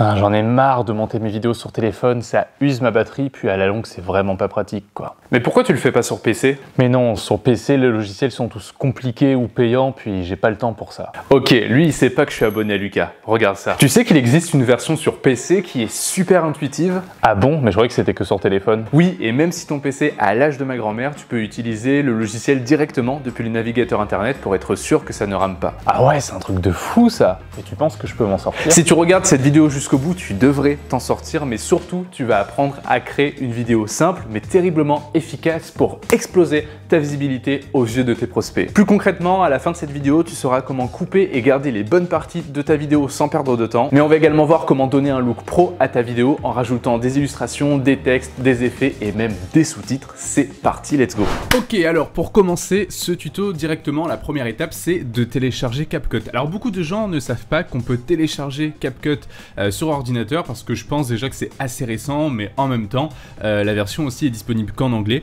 Putain, j'en ai marre de monter mes vidéos sur téléphone, ça use ma batterie, puis à la longue, c'est vraiment pas pratique, quoi. Mais pourquoi tu le fais pas sur PC? Mais non, sur PC, les logiciels sont tous compliqués ou payants, puis j'ai pas le temps pour ça. Ok, lui, il sait pas que je suis abonné à Lucas. Regarde ça. Tu sais qu'il existe une version sur PC qui est super intuitive? Ah bon? Mais je croyais que c'était que sur téléphone. Oui, et même si ton PC a l'âge de ma grand-mère, tu peux utiliser le logiciel directement depuis le navigateur internet pour être sûr que ça ne rame pas. Ah ouais, c'est un truc de fou, ça. Et tu penses que je peux m'en sortir? Si tu regardes cette vidéo jusqu'au bout, tu devrais t'en sortir, mais surtout, tu vas apprendre à créer une vidéo simple, mais terriblement efficace pour exploser ta visibilité aux yeux de tes prospects. Plus concrètement, à la fin de cette vidéo, tu sauras comment couper et garder les bonnes parties de ta vidéo sans perdre de temps. Mais on va également voir comment donner un look pro à ta vidéo en rajoutant des illustrations, des textes, des effets et même des sous-titres. C'est parti, let's go! Ok, alors pour commencer ce tuto directement, la première étape c'est de télécharger CapCut. Alors beaucoup de gens ne savent pas qu'on peut télécharger CapCut sur ordinateur parce que je pense déjà que c'est assez récent, mais en même temps la version aussi est disponible qu'en anglais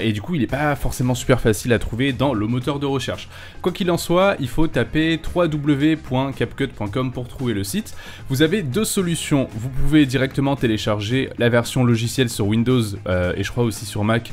et du coup il n'est pas forcément super facile à trouver dans le moteur de recherche. Quoi qu'il en soit, il faut taper www.capcut.com pour trouver le site. Vous avez deux solutions, vous pouvez directement télécharger la version logicielle sur Windows et je crois aussi sur Mac,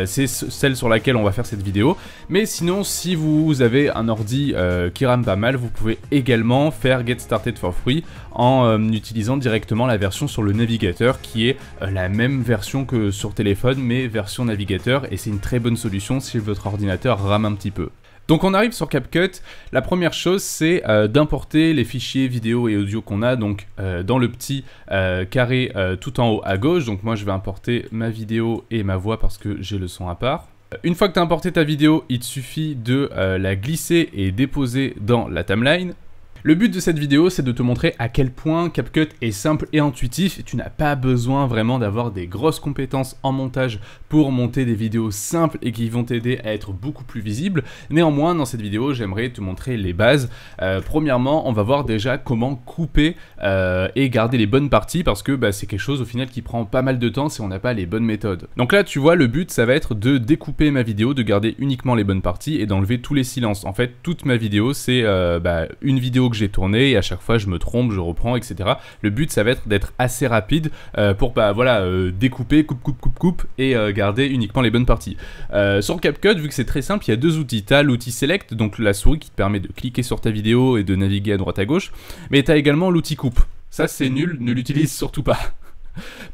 c'est celle sur laquelle on va faire cette vidéo, mais sinon si vous avez un ordi qui rame pas mal, vous pouvez également faire Get Started for Free en utilisant directement la version sur le navigateur qui est la même version que sur téléphone mais version navigateur, et c'est une très bonne solution si votre ordinateur rame un petit peu. Donc on arrive sur CapCut, la première chose c'est d'importer les fichiers vidéo et audio qu'on a donc dans le petit carré tout en haut à gauche. Donc moi je vais importer ma vidéo et ma voix parce que j'ai le son à part. Une fois que tu as importé ta vidéo, il te suffit de la glisser et déposer dans la timeline. Le but de cette vidéo, c'est de te montrer à quel point CapCut est simple et intuitif. Tu n'as pas besoin vraiment d'avoir des grosses compétences en montage pour monter des vidéos simples et qui vont t'aider à être beaucoup plus visible. Néanmoins, dans cette vidéo, j'aimerais te montrer les bases. Premièrement, on va voir déjà comment couper et garder les bonnes parties parce que c'est quelque chose au final qui prend pas mal de temps si on n'a pas les bonnes méthodes. Donc là, tu vois, le but, ça va être de découper ma vidéo, de garder uniquement les bonnes parties et d'enlever tous les silences. En fait, toute ma vidéo, c'est une vidéo que j'ai tourné et à chaque fois je me trompe, je reprends, etc. Le but ça va être d'être assez rapide pour découper, coupe et garder uniquement les bonnes parties. Sur CapCut, vu que c'est très simple, il y a deux outils. Tu as l'outil Select, donc la souris qui te permet de cliquer sur ta vidéo et de naviguer à droite à gauche, mais tu as également l'outil coupe. Ça c'est nul, ne l'utilise surtout pas.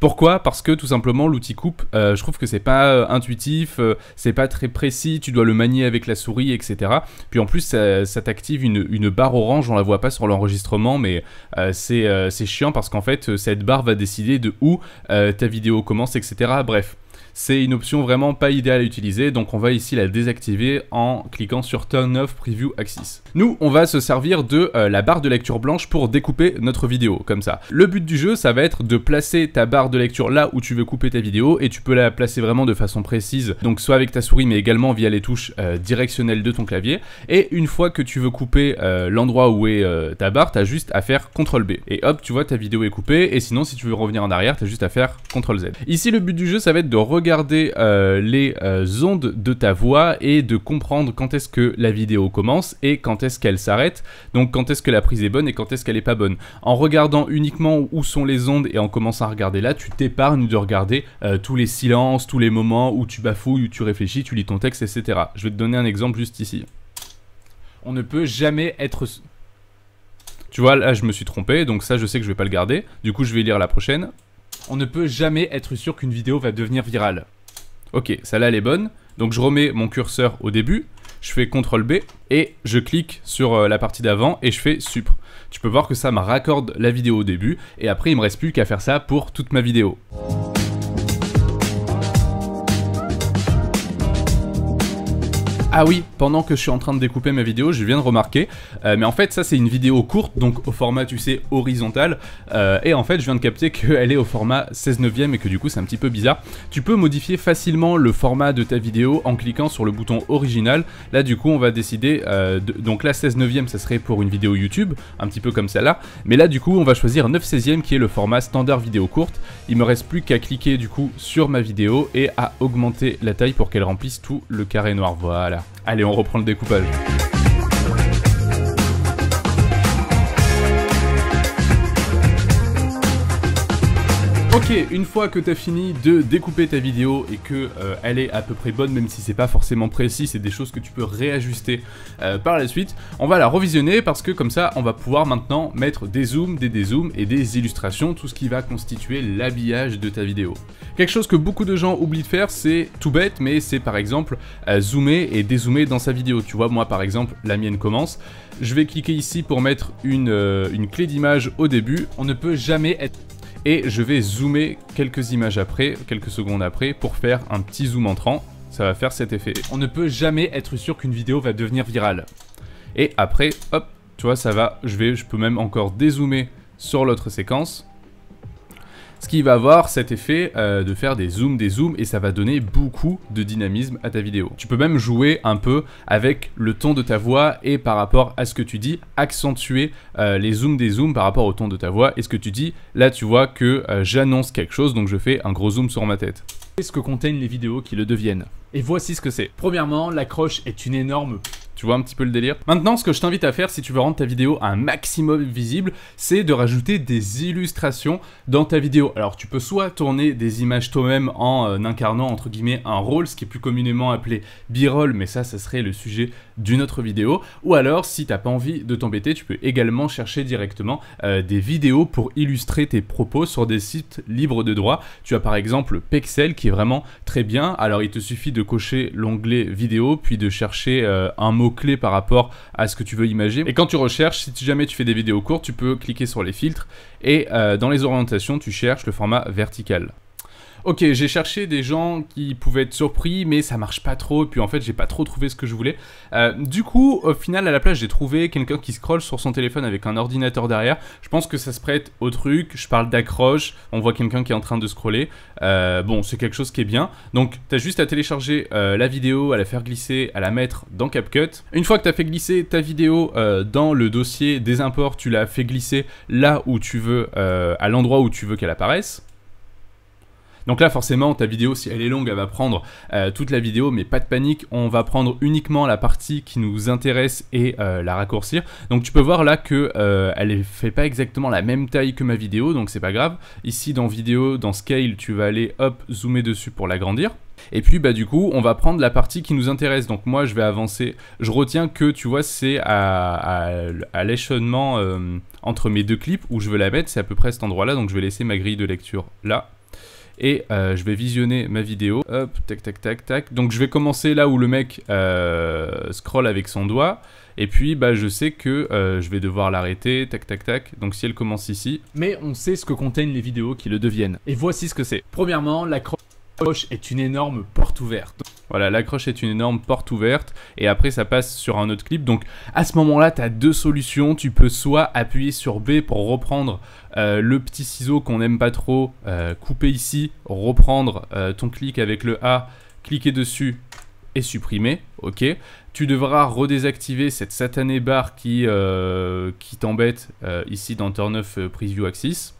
Pourquoi? Parce que tout simplement l'outil coupe, je trouve que c'est pas intuitif, c'est pas très précis, tu dois le manier avec la souris, etc. Puis en plus ça t'active une barre orange, on la voit pas sur l'enregistrement, mais c'est chiant parce qu'en fait cette barre va décider de où ta vidéo commence, etc. Bref. C'est une option vraiment pas idéale à utiliser, donc on va ici la désactiver en cliquant sur Turn Off Preview Axis. Nous, on va se servir de la barre de lecture blanche pour découper notre vidéo, comme ça. Le but du jeu, ça va être de placer ta barre de lecture là où tu veux couper ta vidéo, et tu peux la placer vraiment de façon précise, donc soit avec ta souris, mais également via les touches directionnelles de ton clavier. Et une fois que tu veux couper l'endroit où est ta barre, t'as juste à faire CTRL B. Et hop, tu vois, ta vidéo est coupée, et sinon, si tu veux revenir en arrière, t'as juste à faire CTRL Z. Ici, le but du jeu, ça va être de regarder les ondes de ta voix et de comprendre quand est-ce que la vidéo commence et quand est-ce qu'elle s'arrête, donc quand est-ce que la prise est bonne et quand est-ce qu'elle est pas bonne. En regardant uniquement où sont les ondes et en commençant à regarder là, tu t'épargnes de regarder tous les silences, tous les moments où tu bafouilles, où tu réfléchis, tu lis ton texte, etc. Je vais te donner un exemple juste ici. On ne peut jamais être... Tu vois, là je me suis trompé, donc ça je sais que je vais pas le garder, du coup je vais lire la prochaine. On ne peut jamais être sûr qu'une vidéo va devenir virale. Ok, celle-là elle est bonne. Donc je remets mon curseur au début, je fais CTRL B et je clique sur la partie d'avant et je fais Supr. Tu peux voir que ça me raccorde la vidéo au début et après il me reste plus qu'à faire ça pour toute ma vidéo. Ah oui, pendant que je suis en train de découper ma vidéo, je viens de remarquer, mais en fait ça c'est une vidéo courte, donc au format tu sais horizontal, et en fait je viens de capter qu'elle est au format 16/9 et que du coup c'est un petit peu bizarre. Tu peux modifier facilement le format de ta vidéo en cliquant sur le bouton original. Là du coup on va décider, donc là 16/9 ça serait pour une vidéo YouTube, un petit peu comme celle-là, mais là du coup on va choisir 9/16 qui est le format standard vidéo courte. Il me reste plus qu'à cliquer du coup sur ma vidéo et à augmenter la taille pour qu'elle remplisse tout le carré noir, voilà. Allez, on reprend le découpage. Ok, une fois que tu as fini de découper ta vidéo et que elle est à peu près bonne, même si c'est pas forcément précis, c'est des choses que tu peux réajuster par la suite, on va la revisionner parce que comme ça, on va pouvoir maintenant mettre des zooms, des dézooms et des illustrations, tout ce qui va constituer l'habillage de ta vidéo. Quelque chose que beaucoup de gens oublient de faire, c'est tout bête, mais c'est par exemple zoomer et dézoomer dans sa vidéo. Tu vois, moi par exemple, la mienne commence. Je vais cliquer ici pour mettre une clé d'image au début. On ne peut jamais être... Et je vais zoomer quelques images après, quelques secondes après, pour faire un petit zoom entrant. Ça va faire cet effet. On ne peut jamais être sûr qu'une vidéo va devenir virale. Et après, hop, tu vois, ça va. Je peux même encore dézoomer sur l'autre séquence. Ce qui va avoir cet effet de faire des zooms, et ça va donner beaucoup de dynamisme à ta vidéo. Tu peux même jouer un peu avec le ton de ta voix et par rapport à ce que tu dis, accentuer les zooms, des zooms par rapport au ton de ta voix et ce que tu dis. Là, tu vois que j'annonce quelque chose, donc je fais un gros zoom sur ma tête. Qu'est-ce que contiennent les vidéos qui le deviennent? Et voici ce que c'est. Premièrement, l'accroche est une énorme... Tu vois un petit peu le délire? Maintenant, ce que je t'invite à faire si tu veux rendre ta vidéo un maximum visible, c'est de rajouter des illustrations dans ta vidéo. Alors, tu peux soit tourner des images toi-même en incarnant, entre guillemets, un rôle, ce qui est plus communément appelé b-roll, mais ça serait le sujet d'une autre vidéo. Ou alors, si t'as pas envie de t'embêter, tu peux également chercher directement des vidéos pour illustrer tes propos sur des sites libres de droit. Tu as par exemple Pexel qui est vraiment très bien. Alors, il te suffit de cocher l'onglet vidéo, puis de chercher un mot-clé par rapport à ce que tu veux imager. Et quand tu recherches, si jamais tu fais des vidéos courtes, tu peux cliquer sur les filtres et dans les orientations, tu cherches le format vertical. Ok, j'ai cherché des gens qui pouvaient être surpris, mais ça marche pas trop, et puis en fait, j'ai pas trop trouvé ce que je voulais. Du coup, au final, à la place, j'ai trouvé quelqu'un qui scrolle sur son téléphone avec un ordinateur derrière. Je pense que ça se prête au truc, je parle d'accroche, on voit quelqu'un qui est en train de scroller. Bon, c'est quelque chose qui est bien. Donc, t'as juste à télécharger la vidéo, à la faire glisser, à la mettre dans CapCut. Une fois que t'as fait glisser ta vidéo dans le dossier des imports, tu l'as fait glisser là où tu veux, à l'endroit où tu veux qu'elle apparaisse. Donc là, forcément, ta vidéo, si elle est longue, elle va prendre toute la vidéo, mais pas de panique, on va prendre uniquement la partie qui nous intéresse et la raccourcir. Donc tu peux voir là que elle ne fait pas exactement la même taille que ma vidéo, donc c'est pas grave. Ici, dans vidéo, dans scale, tu vas aller, hop, zoomer dessus pour l'agrandir. Et puis bah du coup on va prendre la partie qui nous intéresse. Donc moi je vais avancer, je retiens que tu vois c'est à l'échelonnement entre mes deux clips où je veux la mettre, c'est à peu près cet endroit là, donc je vais laisser ma grille de lecture là. Et je vais visionner ma vidéo, hop, tac tac tac tac. Donc je vais commencer là où le mec scrolle avec son doigt. Et puis bah, je sais que je vais devoir l'arrêter, tac tac tac. Donc si elle commence ici. Mais on sait ce que contiennent les vidéos qui le deviennent. Et voici ce que c'est. Premièrement, l'accroche est une énorme porte ouverte. Voilà, l'accroche est une énorme porte ouverte et après ça passe sur un autre clip. Donc à ce moment-là, tu as deux solutions. Tu peux soit appuyer sur B pour reprendre le petit ciseau qu'on n'aime pas trop, couper ici, reprendre ton clic avec le A, cliquer dessus et supprimer. Ok. Tu devras redésactiver cette satanée barre qui t'embête ici dans Turn Off Preview Axis.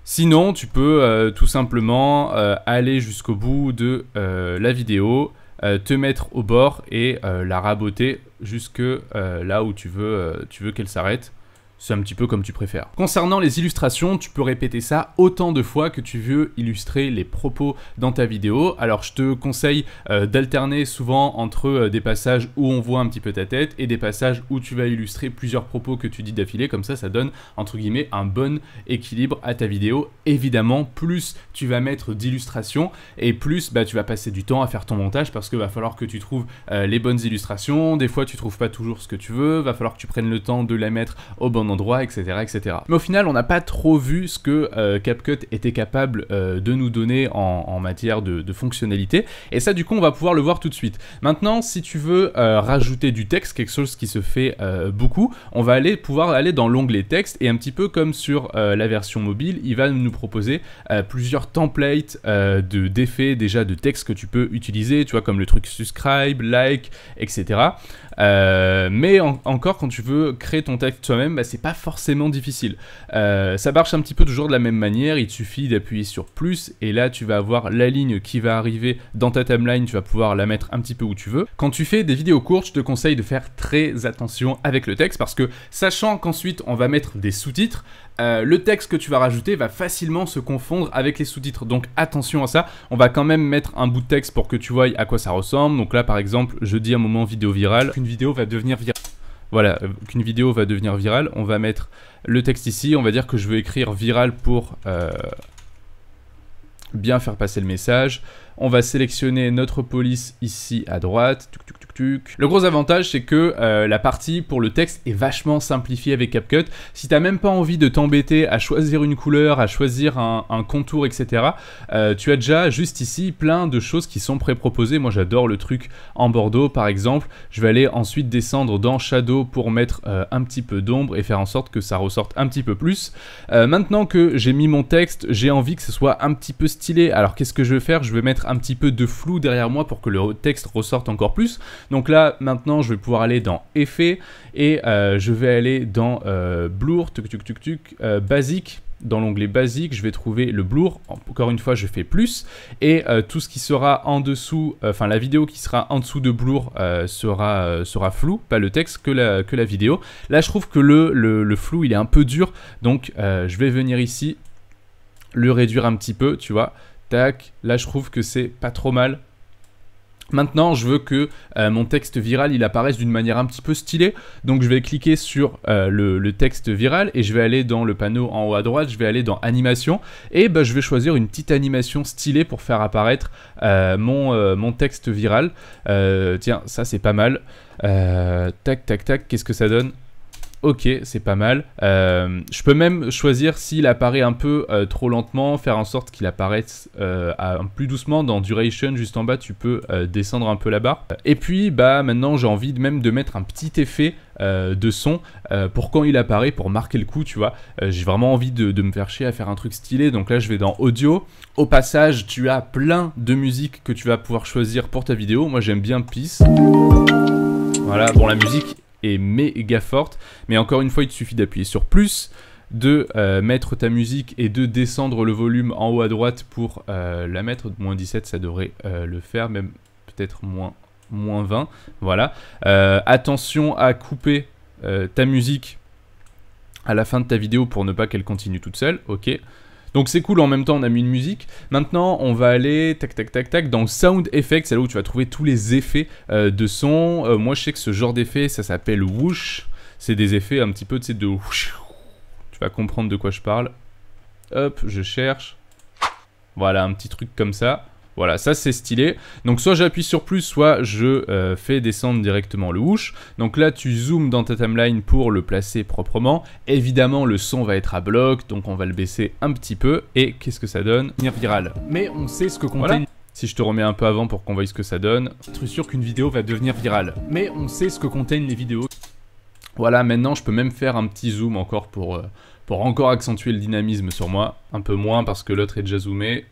Sinon, tu peux tout simplement aller jusqu'au bout de la vidéo, te mettre au bord et la raboter jusque là où tu veux qu'elle s'arrête. C'est un petit peu comme tu préfères. Concernant les illustrations, tu peux répéter ça autant de fois que tu veux illustrer les propos dans ta vidéo. Alors je te conseille d'alterner souvent entre des passages où on voit un petit peu ta tête et des passages où tu vas illustrer plusieurs propos que tu dis d'affilée. Comme ça donne entre guillemets un bon équilibre à ta vidéo. Évidemment, plus tu vas mettre d'illustrations et plus bah, tu vas passer du temps à faire ton montage parce qu'il va falloir que tu trouves les bonnes illustrations. Des fois, tu trouves pas toujours ce que tu veux. Va falloir que tu prennes le temps de les mettre au bon endroit, etc., etc. Mais au final, on n'a pas trop vu ce que CapCut était capable de nous donner en matière de fonctionnalité. Et ça, du coup, on va pouvoir le voir tout de suite. Maintenant, si tu veux rajouter du texte, quelque chose qui se fait beaucoup, on va pouvoir aller dans l'onglet texte et un petit peu comme sur la version mobile, il va nous proposer plusieurs templates d'effets déjà de texte que tu peux utiliser, tu vois, comme le truc subscribe, like, etc. Mais encore, quand tu veux créer ton texte toi-même, bah, c'est pas forcément difficile. Ça marche un petit peu toujours de la même manière, il te suffit d'appuyer sur plus et là tu vas avoir la ligne qui va arriver dans ta timeline, tu vas pouvoir la mettre un petit peu où tu veux. Quand tu fais des vidéos courtes, je te conseille de faire très attention avec le texte parce que sachant qu'ensuite on va mettre des sous-titres, le texte que tu vas rajouter va facilement se confondre avec les sous-titres. Donc attention à ça. On va quand même mettre un bout de texte pour que tu vois à quoi ça ressemble. Donc là par exemple, je dis un moment vidéo virale, qu'une vidéo va devenir virale. Voilà, qu'une vidéo va devenir virale. On va mettre le texte ici. On va dire que je veux écrire viral pour bien faire passer le message. On va sélectionner notre police ici à droite. Tuc, tuc, tuc, tuc. Le gros avantage, c'est que la partie pour le texte est vachement simplifiée avec CapCut. Si tu n'as même pas envie de t'embêter à choisir une couleur, à choisir un contour, etc., tu as déjà juste ici plein de choses qui sont pré-proposées. Moi, j'adore le truc en bordeaux, par exemple. Je vais aller ensuite descendre dans Shadow pour mettre un petit peu d'ombre et faire en sorte que ça ressorte un petit peu plus. Maintenant que j'ai mis mon texte, j'ai envie que ce soit un petit peu stylé. Alors, qu'est-ce que je vais faire? Je vais mettre un petit peu de flou derrière moi pour que le texte ressorte encore plus. Donc là, maintenant, je vais pouvoir aller dans Effets et je vais aller dans Blur, Basique. Dans l'onglet Basique, je vais trouver le Blur. Encore une fois, je fais plus. Et tout ce qui sera en dessous, enfin la vidéo qui sera en dessous de Blur sera flou, pas le texte, que la vidéo. Là, je trouve que le flou, il est un peu dur. Donc, je vais venir ici, le réduire un petit peu, tu vois. Tac, là je trouve que c'est pas trop mal. Maintenant, je veux que mon texte viral, il apparaisse d'une manière un petit peu stylée. Donc, je vais cliquer sur le texte viral et je vais aller dans le panneau en haut à droite. Je vais aller dans animation et je vais choisir une petite animation stylée pour faire apparaître mon texte viral. Tiens, ça c'est pas mal. Tac, tac, tac, qu'est-ce que ça donne ? Ok, c'est pas mal. Je peux même choisir s'il apparaît un peu trop lentement, faire en sorte qu'il apparaisse plus doucement. Dans Duration, juste en bas, tu peux descendre un peu la barre. Et puis, maintenant, j'ai envie même de mettre un petit effet de son pour quand il apparaît, pour marquer le coup, tu vois. J'ai vraiment envie de me faire chier à faire un truc stylé. Donc là, je vais dans Audio. Au passage, tu as plein de musiques que tu vas pouvoir choisir pour ta vidéo. Moi, j'aime bien Peace. Voilà, bon, la musique est méga forte, mais encore une fois il te suffit d'appuyer sur plus, de mettre ta musique et de descendre le volume en haut à droite pour la mettre. Moins 17 ça devrait le faire, même peut-être moins 20, voilà. Attention à couper ta musique à la fin de ta vidéo pour ne pas qu'elle continue toute seule, ok. Donc c'est cool, en même temps on a mis une musique. Maintenant on va aller tac tac tac tac dans Sound Effects, c'est là où tu vas trouver tous les effets de son. Moi je sais que ce genre d'effet ça s'appelle whoosh. C'est des effets un petit peu de whoosh. Tu vas comprendre de quoi je parle. Hop, je cherche. Voilà, un petit truc comme ça. Voilà, ça c'est stylé. Donc soit j'appuie sur plus, soit je fais descendre directement le whoosh. Donc là tu zoomes dans ta timeline pour le placer proprement. Évidemment le son va être à bloc, donc on va le baisser un petit peu. Et qu'est-ce que ça donne? Viral. Mais on sait ce que contient... Voilà. Si je te remets un peu avant pour qu'on voie ce que ça donne. Je suis sûr qu'une vidéo va devenir virale. Mais on sait ce que contiennent les vidéos. Voilà, maintenant je peux même faire un petit zoom encore pour encore accentuer le dynamisme sur moi. Un peu moins parce que l'autre est déjà zoomé.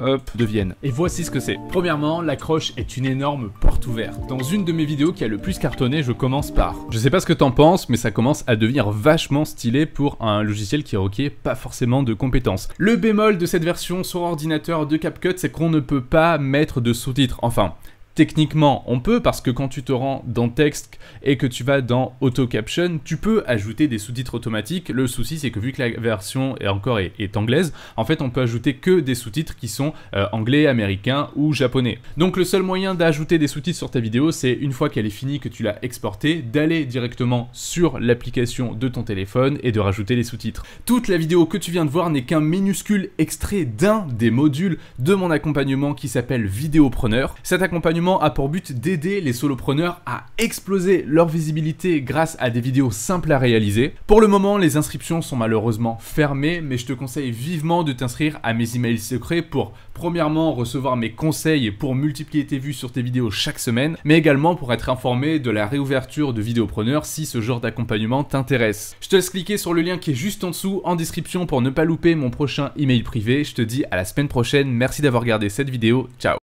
Hop, deviennent. Et voici ce que c'est. Premièrement, l'accroche est une énorme porte ouverte. Dans une de mes vidéos qui a le plus cartonné, je commence par... Je sais pas ce que t'en penses, mais ça commence à devenir vachement stylé pour un logiciel qui requiert pas forcément de compétences. Le bémol de cette version sur ordinateur de CapCut, c'est qu'on ne peut pas mettre de sous-titres. Enfin... Techniquement, on peut, parce que quand tu te rends dans Texte et que tu vas dans Auto Caption, tu peux ajouter des sous-titres automatiques. Le souci, c'est que vu que la version est anglaise, en fait, on peut ajouter que des sous-titres qui sont anglais, américains ou japonais. Donc, le seul moyen d'ajouter des sous-titres sur ta vidéo, c'est une fois qu'elle est finie, que tu l'as exportée, d'aller directement sur l'application de ton téléphone et de rajouter les sous-titres. Toute la vidéo que tu viens de voir n'est qu'un minuscule extrait d'un des modules de mon accompagnement qui s'appelle Vidéopreneur. Cet accompagnement a pour but d'aider les solopreneurs à exploser leur visibilité grâce à des vidéos simples à réaliser. Pour le moment, les inscriptions sont malheureusement fermées, mais je te conseille vivement de t'inscrire à mes emails secrets pour, premièrement, recevoir mes conseils pour multiplier tes vues sur tes vidéos chaque semaine, mais également pour être informé de la réouverture de Vidéopreneur si ce genre d'accompagnement t'intéresse. Je te laisse cliquer sur le lien qui est juste en dessous en description pour ne pas louper mon prochain email privé. Je te dis à la semaine prochaine, merci d'avoir regardé cette vidéo, ciao.